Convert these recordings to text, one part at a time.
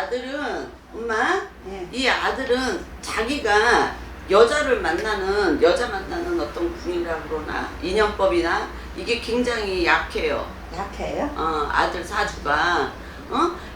아들은 엄마, 네. 이 아들은 자기가 여자 만나는 어떤 궁이라 그러나 인연법이나 이게 굉장히 약해요. 약해요? 아들 사주가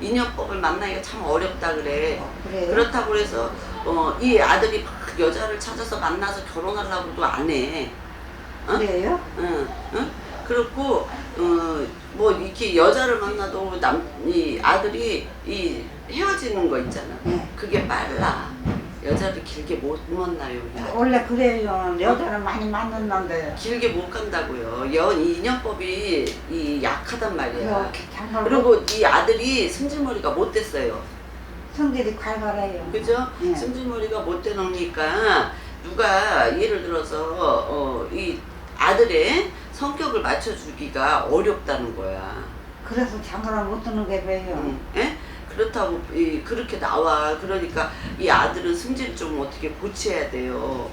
인연법을 만나기가 참 어렵다 그래. 그래요? 그렇다고 해서 이 아들이 막 여자를 찾아서 만나서 결혼하려고도 안 해. 그래요? 응, 응? 그렇고 뭐 이렇게 여자를 만나도 이 아들이 이 헤어지는 거 있잖아. 네. 그게 빨라. 여자를 길게 못 만나요. 원래 그래요. 여자는 많이 만났는데. 길게 못 간다고요. 이 인연법이 이 약하단 말이야. 이렇게 장을 그리고 이 아들이 승질머리가 못 됐어요. 성질이 활발해요. 그죠? 네. 승질머리가 못 되놓으니까 누가 예를 들어서 이 아들의 성격을 맞춰주기가 어렵다는 거야. 그래서 장가를 못 드는 게 왜요? 예? 그렇다고 그렇게 나와. 그러니까 이 아들은 승질을 좀 어떻게 고쳐야 돼요.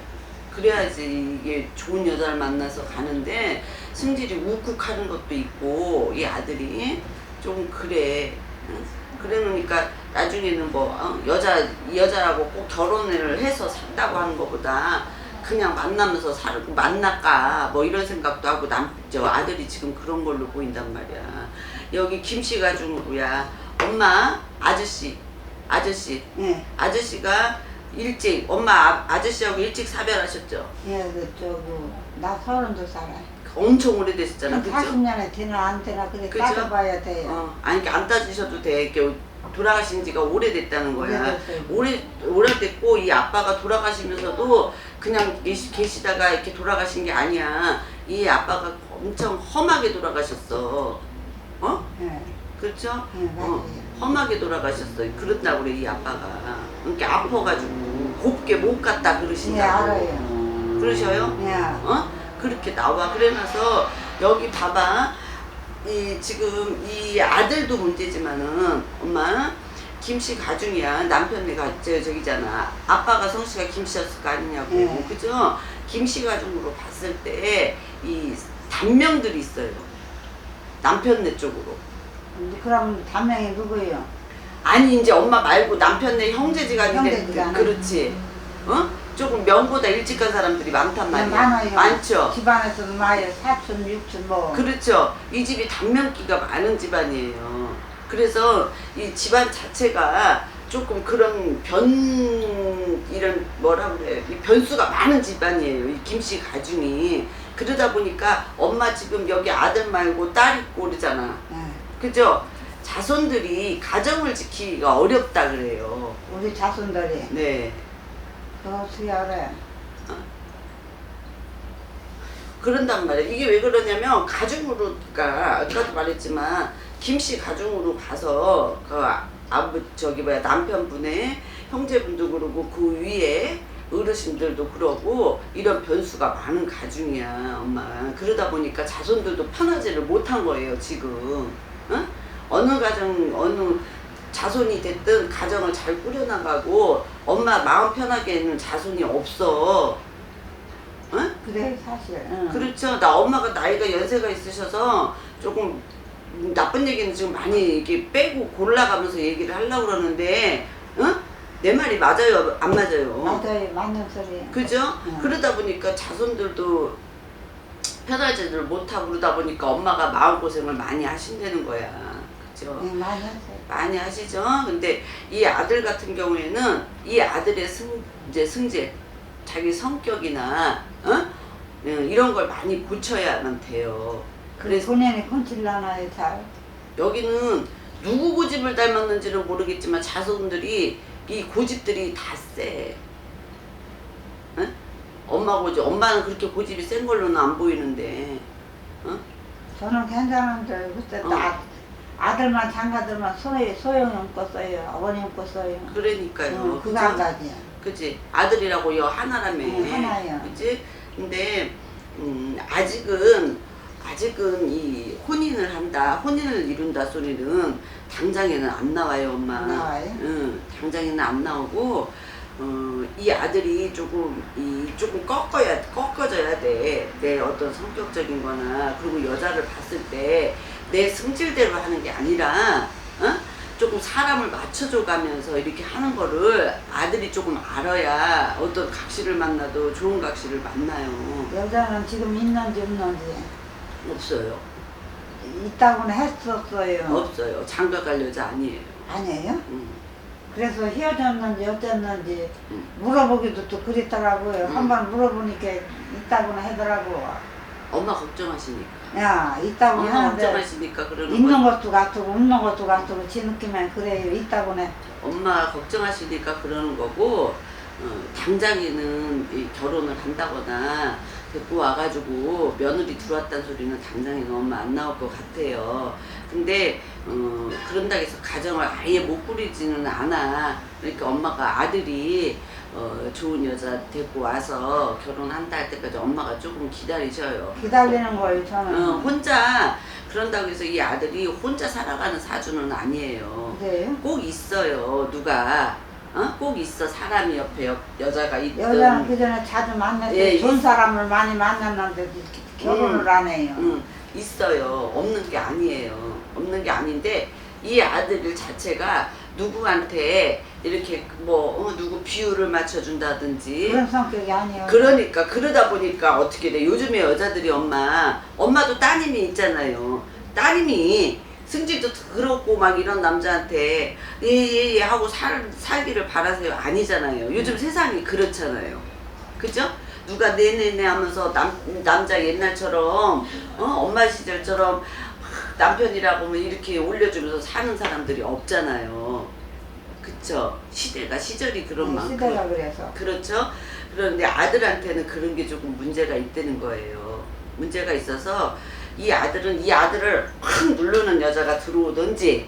그래야지 이게 좋은 여자를 만나서 가는데 승질이 욱욱하는 것도 있고 이 아들이 좀 그래. 응? 그래 놓으니까 나중에는 뭐 이 여자라고 꼭 결혼을 해서 산다고 하는 것보다 그냥 만나면서 만날까 뭐 이런 생각도 하고 저 아들이 지금 그런 걸로 보인단 말이야. 여기 김씨 가중으로야 엄마 아저씨 예. 아저씨가 일찍 엄마 아저씨하고 일찍 사별하셨죠. 예, 나 32살. 엄청 오래됐었잖아. 그죠? 40년에 되나 안 되나 그래 그죠? 따져봐야 돼요. 아니 안 따지셔도 돼. 이렇게 돌아가신 지가 오래됐다는 거야. 오래됐어요. 오래됐고 이 아빠가 돌아가시면서도 그냥 계시다가 이렇게 돌아가신 게 아니야. 이 아빠가 엄청 험하게 돌아가셨어. 예. 그렇죠? 네, 맞아요. 험하게 돌아가셨어. 그런다고 그래 이 아빠가. 이렇게 아파가지고 곱게 못 갔다 예, 그러신다고. 알아요. 그러셔요? 예. 그렇게 나와. 그래서 여기 봐봐. 지금 이 아들도 문제지만은 엄마 김씨 가중이야. 남편네 저기잖아. 아빠가 성씨가 김씨였을 거 아니냐고. 네. 그죠? 김씨 가중으로 봤을 때 이 단명들이 있어요. 남편네 쪽으로. 그럼 단명이 누구예요? 아니 이제 엄마 말고 남편네 형제지간인데 형제지간. 그렇지. 조금 명보다 일찍 간 사람들이 많단 말이야. 많아요. 많죠. 집안에서도 많아요. 사촌, 육촌 뭐. 그렇죠. 이 집이 단명기가 많은 집안이에요. 그래서 이 집안 자체가 조금 그런 이런 뭐라 그래, 이 변수가 많은 집안이에요. 이 김씨 가중이. 그러다 보니까 엄마 지금 여기 아들 말고 딸 있고 그러잖아. 예. 그죠? 자손들이 가정을 지키기가 어렵다 그래요. 우리 자손들이. 네. 그거 어떻게 알아요? 그런단 말이에요. 이게 왜 그러냐면 가중으로, 그러니까 아까도 말했지만 김씨 가중으로 가서 남편분의 형제분도 그러고 그 위에 어르신들도 그러고 이런 변수가 많은 가중이야 엄마. 그러다 보니까 자손들도 편하지를 못한 거예요 지금. 어느 자손이 됐든 가정을 잘 꾸려나가고 엄마 마음 편하게 있는 자손이 없어. 그래 사실. 응. 그렇죠. 엄마가 나이가 연세가 있으셔서 조금 나쁜 얘기는 지금 많이 이렇게 빼고 골라가면서 얘기를 하려고 그러는데, 내 말이 맞아요? 안 맞아요? 맞아요. 맞는 소리. 그죠? 응. 그러다 보니까 자손들도 편하지를 못하고 그러다 보니까 엄마가 마음고생을 많이 하신다는 거야. 그죠? 네, 많이 하세요. 많이 하시죠? 근데 이 아들 같은 경우에는 이 아들의 승재, 자기 성격이나, 이런 걸 많이 고쳐야만 돼요. 그래서 본인이 건질라나요 잘? 여기는 누구 고집을 닮았는지는 모르겠지만 자손들이 이 고집들이 다 세. 엄마 고집, 엄마는 그렇게 고집이 센 걸로는 안 보이는데. 저는 괜찮은데 그때 아들만 장가들만 소용이 없겠어요. 어머니 없겠어요. 그러니까요. 그거 한 가지야. 그치? 아들이라고 하나라며. 하나야. 그치? 근데 아직은 이 혼인을 이룬다 소리는 당장에는 안 나와요, 엄마. 안 나와요? 응, 당장에는 안 나오고, 이 아들이 조금 꺾어져야 돼. 내 어떤 성격적인 거나, 그리고 여자를 봤을 때 내 성질대로 하는 게 아니라, 조금 사람을 맞춰줘 가면서 이렇게 하는 거를 아들이 조금 알아야 어떤 각시를 만나도 좋은 각시를 만나요. 여자는 지금 있는지 없는지 없어요. 있다고는 했었어요. 없어요. 장가갈 여자 아니에요. 아니에요? 음. 그래서 헤어졌는지 어쨌는지 음. 물어보기도 또 그랬더라고요. 한번 물어보니까 있다고는 하더라고. 엄마 걱정하시니까. 야, 있다고 엄마 하는데 걱정하시니까 그러는 있는 거. 것도 같고 없는 것도 같고 지 느낌엔 그래요. 있다고는. 엄마 걱정하시니까 그러는 거고 당장에는 이 결혼을 한다거나 데리고 와가지고 며느리 들어왔다는 소리는 당장에는 엄마 안 나올 것 같아요. 근데 그런다고 해서 가정을 아예 못 꾸리지는 않아. 그러니까 엄마가 아들이 좋은 여자 데리고 와서 결혼한다 할 때까지 엄마가 조금 기다리셔요. 기다리는 거예요, 저는. 혼자 그런다고 해서 이 아들이 혼자 살아가는 사주는 아니에요. 그래요? 꼭 있어요. 누가 꼭 있어. 사람이 옆에 여자가 있든. 여자는 그 전에 자주 만났을 때 예, 좋은 사람을 많이 만났는데 결혼을 안 해요. 있어요. 없는 게 아니에요. 없는 게 아닌데 이 아들 자체가 누구한테 이렇게 뭐 누구 비율을 맞춰준다든지 그런 성격이 아니에요. 그러니까 그러다 보니까 어떻게 돼? 요즘에 여자들이 엄마도 따님이 있잖아요. 따님이 승질도 그렇고 막 이런 남자한테 예예예 하고 살기를 바라세요. 아니잖아요. 요즘 세상이 그렇잖아요. 그죠? 누가 네네네 하면서 남자 옛날처럼 엄마 시절처럼 남편이라고 하면 이렇게 올려주면서 사는 사람들이 없잖아요. 그쵸? 시절이 그런 만큼. 시대가 그래서. 그렇죠? 그런데 아들한테는 그런 게 조금 문제가 있다는 거예요. 문제가 있어서 이 아들을 확 누르는 여자가 들어오든지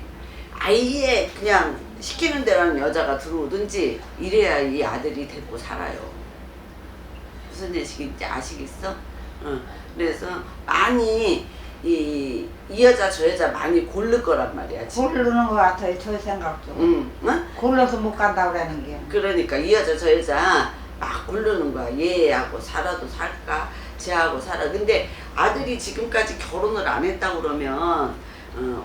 아예 그냥 시키는 대로 하는 여자가 들어오든지 이래야 이 아들이 데리고 살아요. 무슨 얘기인지 아시겠어? 그래서 많이 이 여자 저 여자 많이 고를 거란 말이야. 지금. 고르는 것 같아요, 저 생각도. 응? 골라서 못 간다고 그러는 게. 그러니까 이 여자 저 여자 막 고르는 거야. 얘하고 살아도 살까? 쟤하고 살아. 근데 아들이 지금까지 결혼을 안 했다고 그러면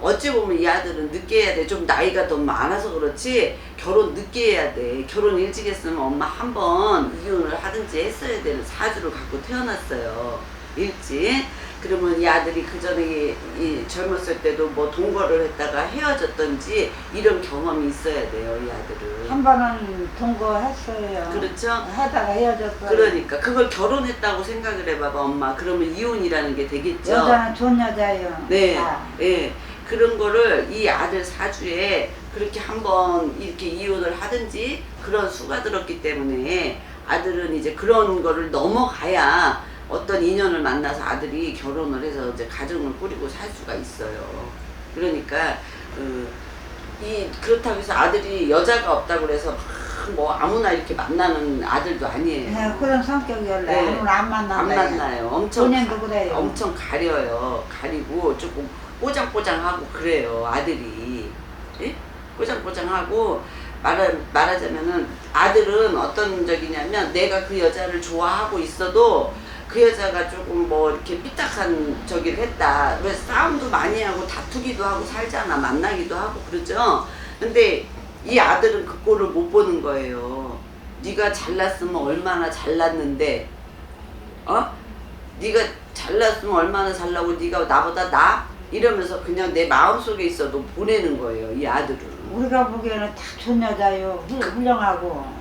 어찌 보면 이 아들은 늦게 해야 돼. 좀 나이가 더 많아서 그렇지 결혼 늦게 해야 돼. 결혼 일찍 했으면 엄마 한 번 이혼을 하든지 했어야 되는 사주를 갖고 태어났어요. 일찍. 그러면 이 아들이 그 전에 이 젊었을 때도 뭐 동거를 했다가 헤어졌던지 이런 경험이 있어야 돼요, 이 아들은. 한 번은 동거했어요. 그렇죠? 하다가 헤어졌어요. 그러니까 그걸 결혼했다고 생각을 해봐봐, 엄마. 그러면 이혼이라는 게 되겠죠. 여자는 좋은 여자예요. 네, 다. 예. 그런 거를 이 아들 사주에 그렇게 한번 이렇게 이혼을 하든지 그런 수가 들었기 때문에 아들은 이제 그런 거를 넘어가야 어떤 인연을 만나서 아들이 결혼을 해서 이제 가정을 꾸리고 살 수가 있어요. 그러니까 그렇다고 해서 아들이 여자가 없다고 그래서 뭐 아무나 이렇게 만나는 아들도 아니에요. 네, 그런 성격이 원래 네. 아무나 안 만난다. 안 만나요. 본인도 그래요. 엄청 가려요. 가리고 조금 뽀장뽀장하고 그래요. 아들이. 예? 뽀장뽀장하고 말하자면은 아들은 어떤 적이냐면 내가 그 여자를 좋아하고 있어도 그 여자가 조금 뭐 이렇게 삐딱한 저기를 했다. 왜 싸움도 많이 하고 다투기도 하고 살잖아. 만나기도 하고 그러죠. 근데 이 아들은 그 꼴을 못 보는 거예요. 네가 잘났으면 얼마나 잘났는데 네가 잘났으면 얼마나 잘나고 네가 나보다 나? 이러면서 그냥 내 마음속에 있어도 보내는 거예요. 이 아들은. 우리가 보기에는 다 좋은 여자요. 훌륭하고.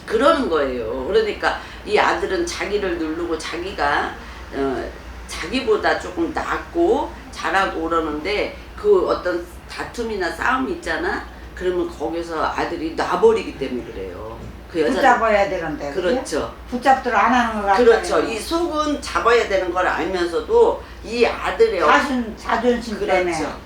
그러는 거예요. 그러니까 이 아들은 자기를 누르고 자기가 자기보다 조금 낫고 잘하고 그러는데 그 어떤 다툼이나 싸움이 있잖아. 그러면 거기서 아들이 놔버리기 때문에 그래요. 그 여자 붙잡아야 되는데. 그렇죠. 붙잡들 안 하는 것 같아요. 그렇죠. 이 속은 잡아야 되는 걸 알면서도 이 아들의 자존심 때문에. 그렇죠.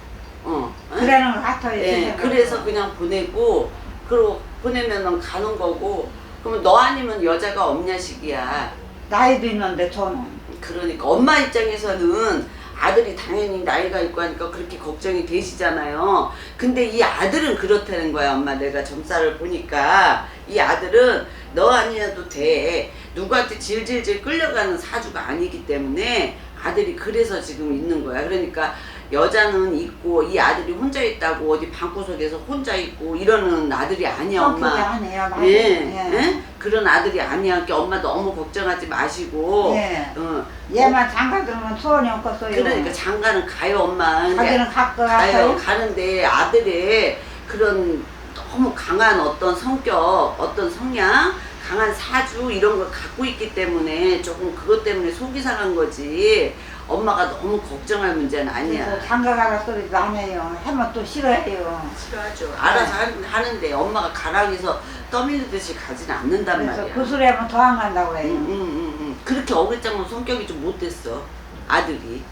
그러는 것 같아요. 제 예, 생각으로. 그래서 그냥 보내고 그리고 보내면은 가는 거고. 그러면 너 아니면 여자가 없냐식이야. 나이도 있는데 저는. 그러니까 엄마 입장에서는 아들이 당연히 나이가 있고 하니까 그렇게 걱정이 되시잖아요. 근데 이 아들은 그렇다는 거야. 엄마 내가 점사를 보니까 이 아들은 너 아니어도 돼. 누구한테 질질질 끌려가는 사주가 아니기 때문에 아들이 그래서 지금 있는 거야. 그러니까 여자는 있고 이 아들이 혼자 있다고 어디 방구석에서 혼자 있고 이러는 아들이 아니야 엄마. 성격이 아니에요. 맞아요. 예, 예. 예? 그런 아들이 아니야. 그러니까 엄마 너무 걱정하지 마시고. 예. 어. 얘만 장가들면 소원이 없겠어요. 그러니까 장가는 가요 엄마. 근데 자기는 갈 것 가요. 같아요. 가는데 아들의 그런 너무 강한 어떤 성격, 어떤 성향, 강한 사주 이런 걸 갖고 있기 때문에 조금 그것 때문에 속이 상한 거지. 엄마가 너무 걱정할 문제는 아니야. 그래서 장가 가라 소리도 안 해요. 하면 또 싫어해요. 싫어하죠. 알아서 하는데 엄마가 가라고 해서 떠밀리듯이 가지는 않는단 그래서 말이야. 그 소리 하면 더 안 간다고 해요. 그렇게 어글장은 성격이 좀 못됐어. 아들이.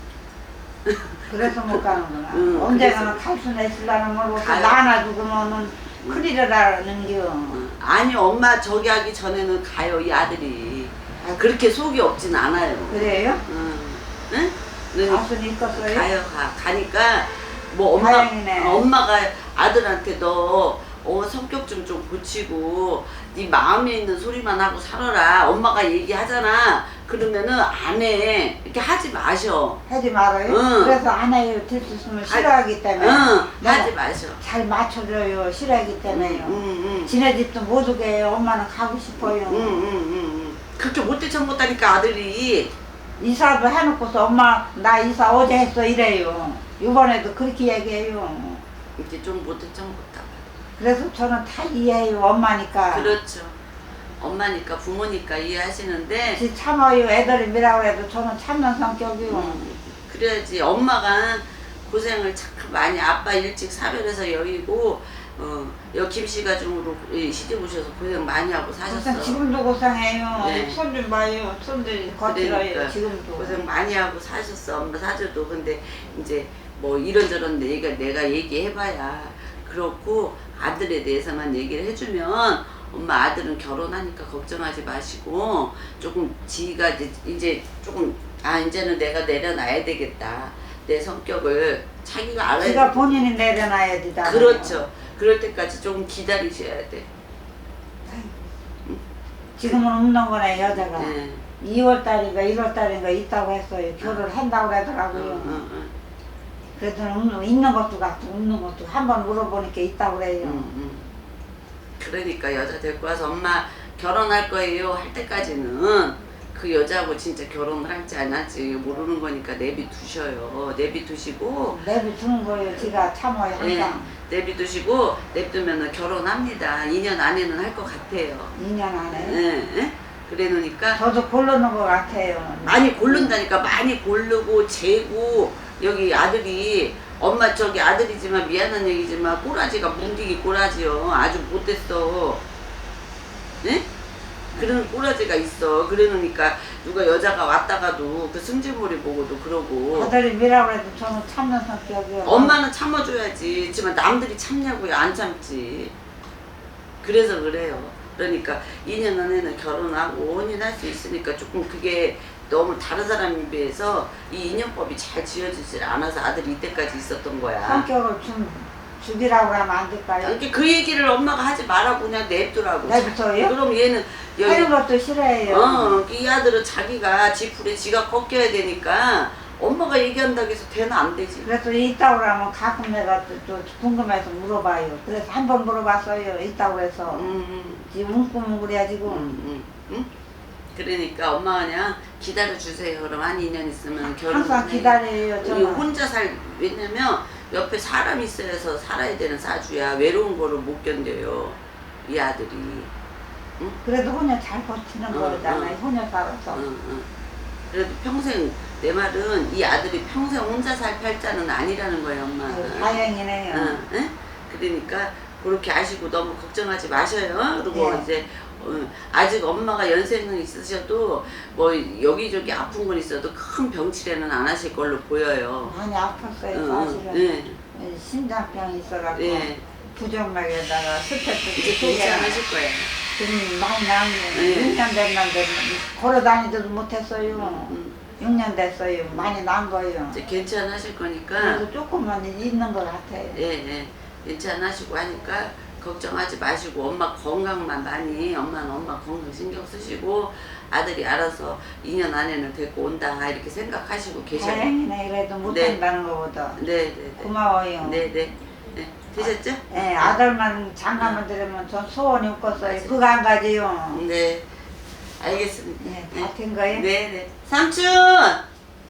그래서 못 가는구나. 응, 언젠가는 그래서. 갈 수나 있으려는 모르고 가요. 나 하나 죽으면은 큰일이라는 겨. 아니 엄마 저기 하기 전에는 가요 이 아들이. 그렇게 속이 없진 않아요. 그래요? 응? 갈 수는 있겠어요? 가요 가니까 뭐 다행이네. 엄마가 아들한테 너 성격 좀 고치고 네 마음에 있는 소리만 하고 살아라 엄마가 얘기하잖아. 그러면은 안 해. 이렇게 하지 마셔. 하지 말아요? 응. 그래서 안 해요. 들 수 있으면 싫어하기 때문에. 응, 내가 하지 마셔. 잘 맞춰줘요. 싫어하기 때문에요. 응. 지네 집도 못 오게 해요. 엄마는 가고 싶어요. 그렇게 못돼 처먹다니까 아들이. 이사도 해놓고서 엄마 나 이사 어제 했어 이래요. 이번에도 그렇게 얘기해요. 이제 좀 못돼 처먹다. 그래서 저는 다 이해해요. 엄마니까. 그렇죠. 엄마니까 부모니까 이해하시는데 지 참아요. 애들이 뭐라고 해도 저는 참는 성격이요. 그래야지 엄마가 고생을 참 많이 아빠 일찍 사별해서 여기고 여기 김씨가중으로 시집 오셔서 고생 많이 하고 사셨어. 고생 지금도 고생해요. 네. 손 좀 봐요. 손들이 거칠어요. 그러니까 지금도. 고생 많이 하고 사셨어 엄마 사줘도. 근데 이제 뭐 이런저런 내가 얘기해봐야 그렇고 아들에 대해서만 얘기를 해주면 엄마 아들은 결혼하니까 걱정하지 마시고 조금 지가 이제 조금 이제는 내가 내려놔야 되겠다. 내 성격을 자기가 알아야 지가 돼. 본인이 내려놔야 되다. 그렇죠. 그럴 때까지 조금 기다리셔야 돼. 지금은 없는 거네 여자가. 네. 2월달인가 1월달인가 있다고 했어요. 결혼한다고 그러더라고요. 그래도 있는 것도 같고 없는 것도 한 번 물어보니까 있다고 그래요. 그러니까 여자 데리고 와서 엄마 결혼할 거예요 할 때까지는 그 여자하고 진짜 결혼을 할지 안 할지 모르는 거니까 내비두셔요. 내비두시고 내비두는 거예요. 지가 참아요 항상. 내비두시고 냅두면은 결혼합니다. 2년 안에는 할 것 같아요. 2년 안에. 예. 그래 놓으니까 저도 고르는 것 같아요. 많이 고른다니까. 많이 고르고 재고. 여기 아들이 엄마 저기 아들이지만 미안한 얘기지만 꼬라지가 뭉디기 꼬라지요. 아주 못됐어. 네? 그런 꼬라지가 있어. 그래 놓으니까 누가 여자가 왔다가도 그 승질머리 보고도 그러고. 아들이 뭐라고 해도 저는 참는 성격이요. 엄마는 참아줘야지. 지만 남들이 참냐고요. 안 참지. 그래서 그래요. 그러니까 2년 안에는 결혼하고 혼인할 수 있으니까 조금 그게 너무 다른 사람에 비해서 이 인연법이 잘 지어지질 않아서 아들이 이때까지 있었던 거야. 성격을 좀 죽이라고 하면 안 될까요? 이렇게 그 얘기를 엄마가 하지 말라고 그냥 냅두라고. 내부터요? 그럼 얘는 하는 것도 싫어해요. 이 아들은 자기가 지풀에 지가 꺾여야 되니까 엄마가 얘기한다고 해서 되는 안 되지. 그래서 있다고 그러면 가끔 내가 또 궁금해서 물어봐요. 그래서 한 번 물어봤어요. 있다고 해서. 지금 웅꾸뭉꾸해가지고. 그러니까 엄마가 그냥 기다려주세요. 그럼 한 2년 있으면 결혼. 항상 기다려요. 우리 저는. 혼자 왜냐면 옆에 사람이 있어서 살아야 되는 사주야. 외로운 거를 못 견뎌요. 이 아들이. 그래도 혼자 잘 버티는 거잖아요. 혼자 살아서. 그래도 평생 내 말은 이 아들이 평생 혼자 살 팔자는 아니라는 거예요, 엄마. 다행이네요. 그러니까 그렇게 아시고 너무 걱정하지 마셔요. 그리고 네. 이제 아직 엄마가 연세는 있으셔도 뭐 여기저기 아픈 건 있어도 큰 병치레는 안 하실 걸로 보여요. 많이 아팠어요. 사실은. 심장병이 있어가지고 부정맥에다가 스테트 이제 괜찮으실 거예요. 지금 많이 나았네요. 6년 됐는데 걸어다니지도 못했어요. 6년 됐어요. 많이 난 거예요. 이제 괜찮으실 거니까. 그래도 조금만 있는 것 같아요. 괜찮으시고 하니까 걱정하지 마시고 엄마 건강만 많이 엄마는 엄마 건강 신경 쓰시고 아들이 알아서 2년 안에는 데리고 온다 이렇게 생각하시고 계셔요. 다행이네. 그래도 못한다는 것보다. 네네네. 고마워요. 네네. 네. 되셨죠? 예, 아들만 장가만 들으면 전 소원이 없겠어요. 그거 한 가지요. 네. 알겠습니다. 예, 같은 거예요? 네네. 삼촌!